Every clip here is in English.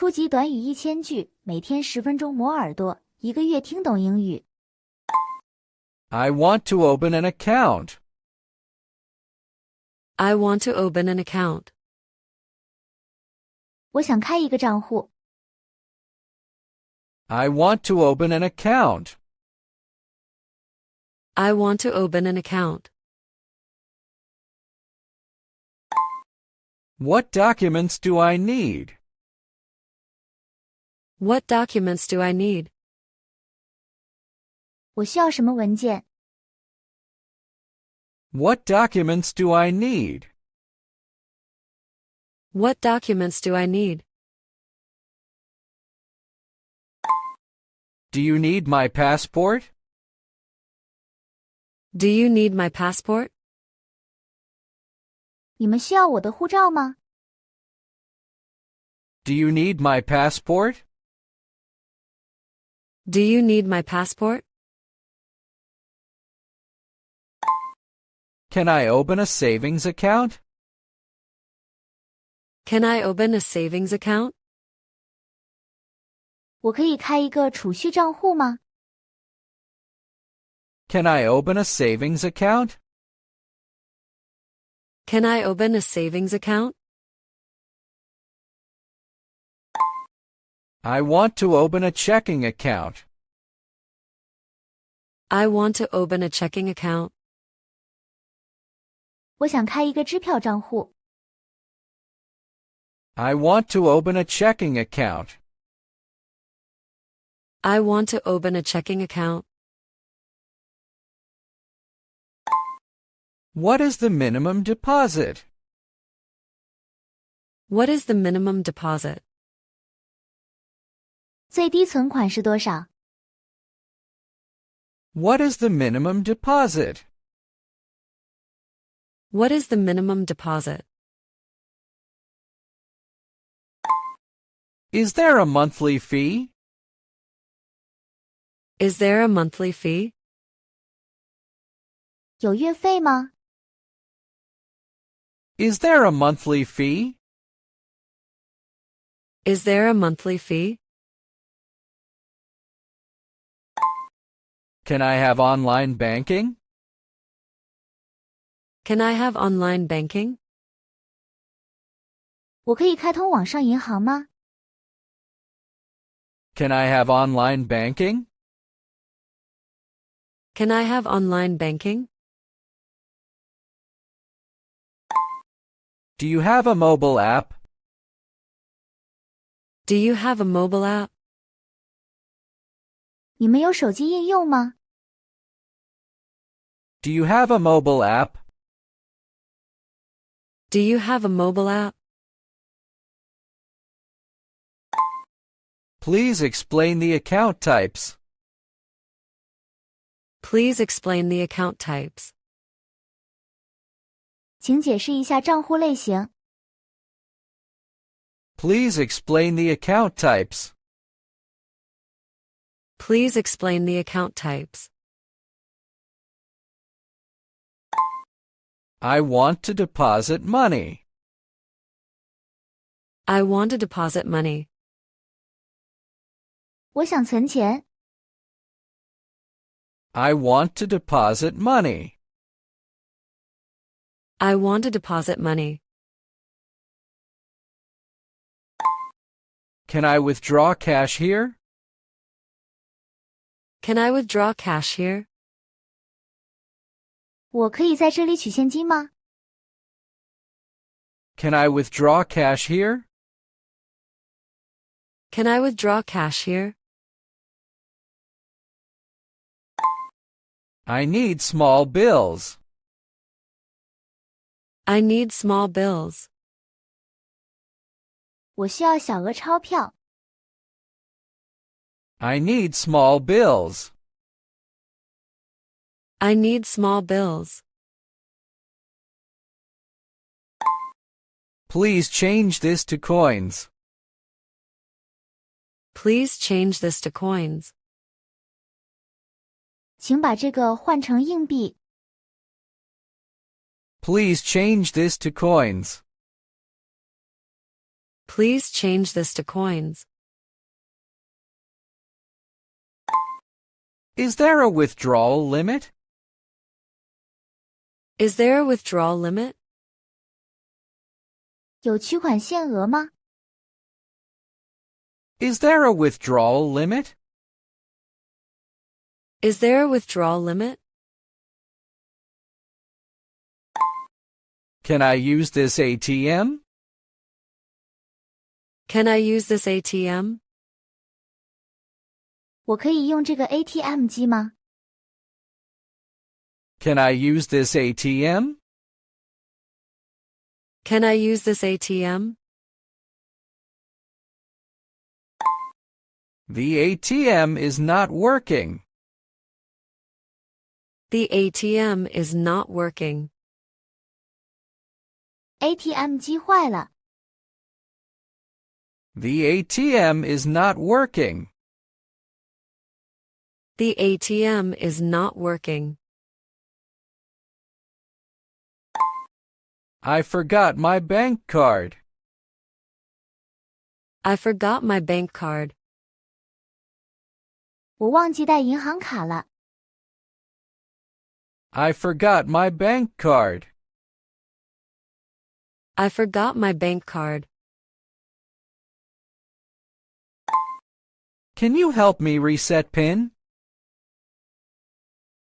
初级短语1000句，每天10分钟磨耳朵，一个月听懂英语。I want to open an account. I want to open an account. 我想开一个账户。I want to open an account. I want to open an account. What documents do I need? What documents do I need? 我需要什么文件？ What documents do I need? What documents do I need? Do you need my passport? Do you need my passport? 你们需要我的护照吗？ Do you need my passport? Do you need my passport? Can I open a savings account? Can I open a savings account? 我可以开一个储蓄账户吗？ Can I open a savings account? Can I open a savings account? I want to open a checking account. I want to open a checking account. 我想开一个支票账户。I want to open a checking account. I want to open a checking account. What is the minimum deposit? What is the minimum deposit? 最低存款是多少？ What is the minimum deposit? What is the minimum deposit? Is there a monthly fee? Is there a monthly fee? 有月费吗？ Is there a monthly fee? Is there a monthly fee? Can I have online banking? Can I have online banking? 我可以开通网上银行吗？ Can I have online banking? Can I have online banking? Do you have a mobile app? Do you have a mobile app? 你们有手机应用吗？ Do you have a mobile app? Do you have a mobile app? Please explain the account types. Please explain the account types. 请解释一下账户类型。 Please explain the account types. Please explain the account types. I want to deposit money. I want to deposit money. 我想存钱。 I want to deposit money. I want to deposit money. Can I withdraw cash here? Can I withdraw cash here? 我可以在这里取现金吗？ Can I withdraw cash here? Can I withdraw cash here? I need small bills. I need small bills. 我需要小额钞票。 I need small bills. I need small bills. Please change this to coins. Please change this to coins. 请把这个换成硬币。 Please change this to coins. Please change this to coins. Is there a withdrawal limit? Is there a withdrawal limit? 有取款限额吗？ Is there a withdrawal limit? Is there a withdrawal limit? Can I use this ATM? Can I use this ATM? 我可以用这个 ATM 机吗？ Can I use this ATM? Can I use this ATM? The ATM is not working. The ATM is not working. ATM 机坏了。 The ATM is not working. The ATM is not working. I forgot my bank card. I forgot my bank card. 我忘记带银行卡了。 I forgot my bank card. I forgot my bank card. Can you help me reset PIN?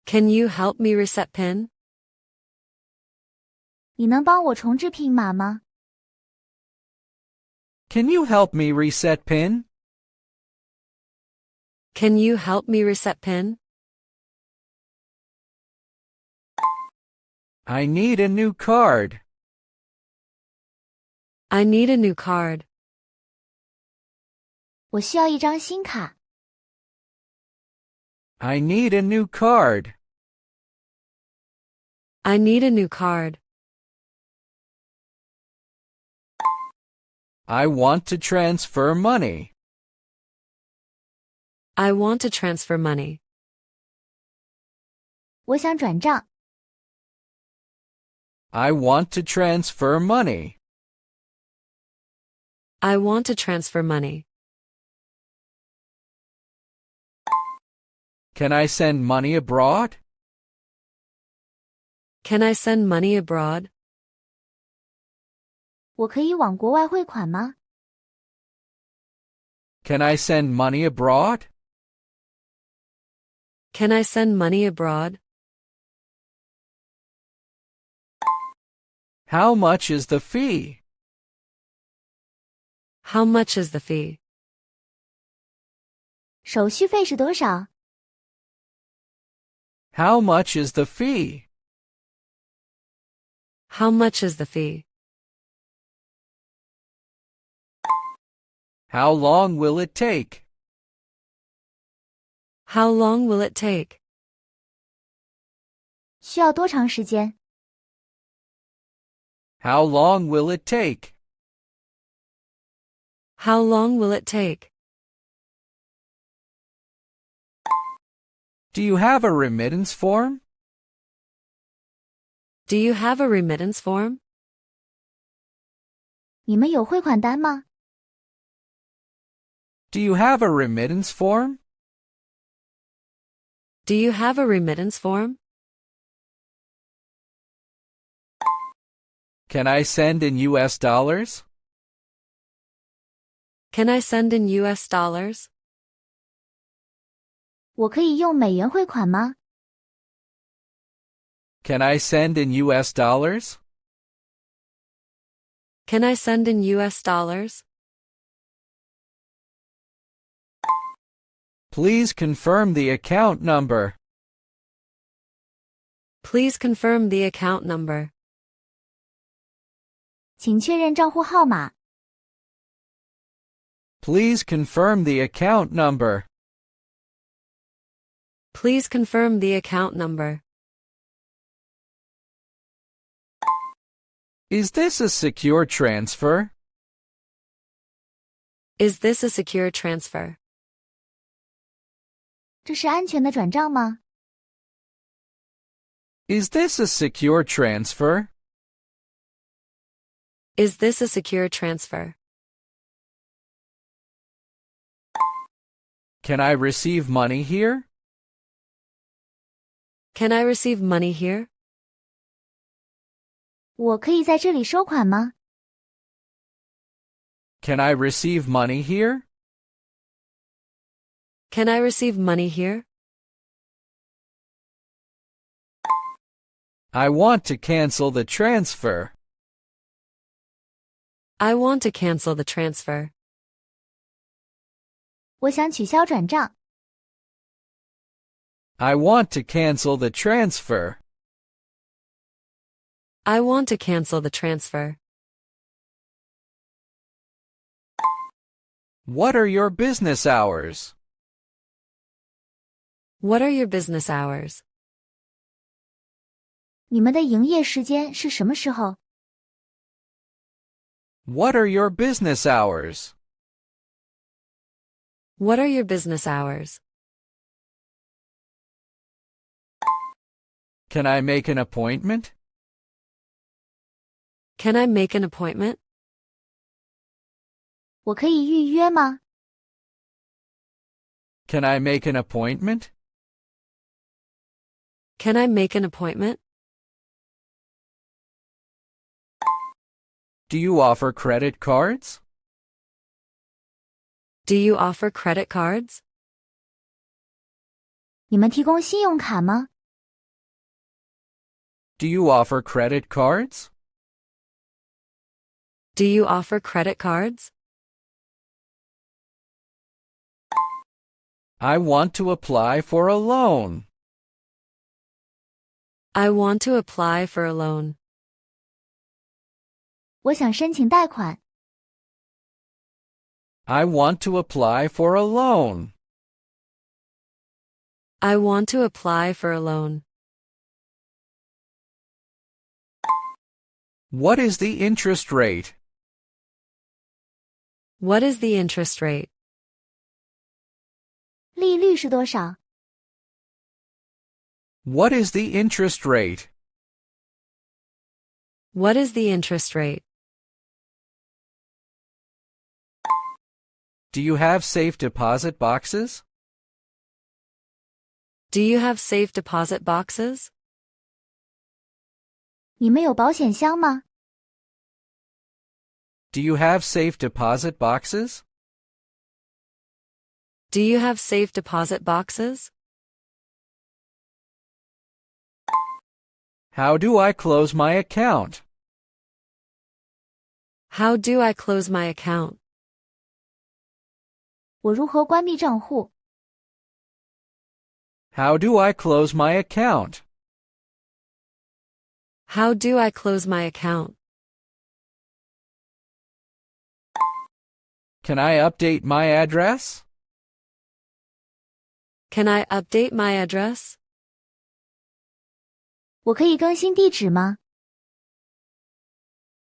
Can you help me reset PIN? 你能帮我重置 PIN 码吗？ Can you help me reset PIN? Can you help me reset PIN? I need a new card. I need a new card. 我需要一张新卡。 I need a new card. I need a new card. I want to transfer money. I want to transfer money. 我想转账。 I want to transfer money. I want to transfer money. Can I send money abroad? Can I send money abroad? 我可以往国外汇款吗？ Can I send money abroad? Can I send money abroad? How much is the fee? How much is the fee? 手续费是多少？ How much is the fee? How much is the fee? How long will it take? How long will it take? 需要多长时间？ How long will it take? How long will it take? Do you have a remittance form? Do you have a remittance form? 你们有汇款单吗？ Do you have a remittance form? Do you have a remittance form? Can I send in US dollars? Can I send in US dollars? 我可以用美元汇款吗？ Can I send in US dollars? Can I send in US dollars? Please confirm the account number. Please confirm the account number. 请确认账户号码。 Please confirm the account number. Please confirm the account number. Is this a secure transfer? Is this a secure transfer? 这是安全的转账吗？ Is this a secure transfer? Is this a secure transfer? Can I receive money here? Can I receive money here? 我可以在这里收款吗？ Can I receive money here? Can I receive money here? I want to cancel the transfer. I want to cancel the transfer. 我想取消转账。 I want to cancel the transfer. I want to cancel the transfer. What are your business hours? What are your business hours? 你们的营业时间是什么时候？ What are your business hours? What are your business hours? Can I make an appointment? Can I make an appointment? 我可以预约吗？ Can I make an appointment? Can I make an appointment? Do you offer credit cards? Do you offer credit cards? 你们提供信用卡吗？ Do you offer credit cards? Do you offer credit cards? I want to apply for a loan. I want to apply for a loan. 我想申请贷款。 I want to apply for a loan. I want to apply for a loan. What is the interest rate? What is the interest rate? 利率是多少？ What is the interest rate? What is the interest rate? Do you have safe deposit boxes? Do you have safe deposit boxes? 你们有保险箱吗？ Do you have safe deposit boxes? Do you have safe deposit boxes? How do I close my account? How do I close my account? 我如何关闭账户？ How do I close my account? How do I close my account? Can I update my address? Can I update my address? 我可以更新地址吗？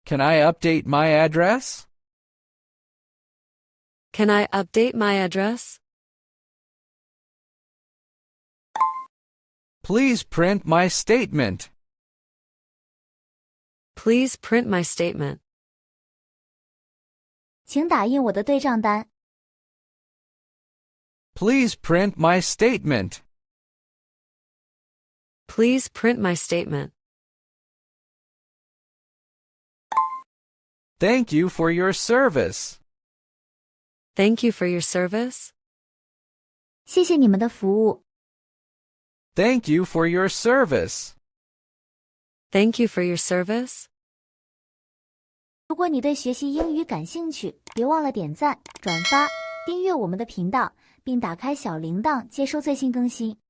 Can I update my address? Can I update my address? Please print my statement. Please print my statement. 请打印我的对账单。 Please print my statement. Please print my statement. Thank you for your service. Thank you for your service. 谢谢你们的服务。 Thank you for your service. Thank you for your service. 如果你对学习英语感兴趣，别忘了点赞、转发、订阅我们的频道，并打开小铃铛接收最新更新。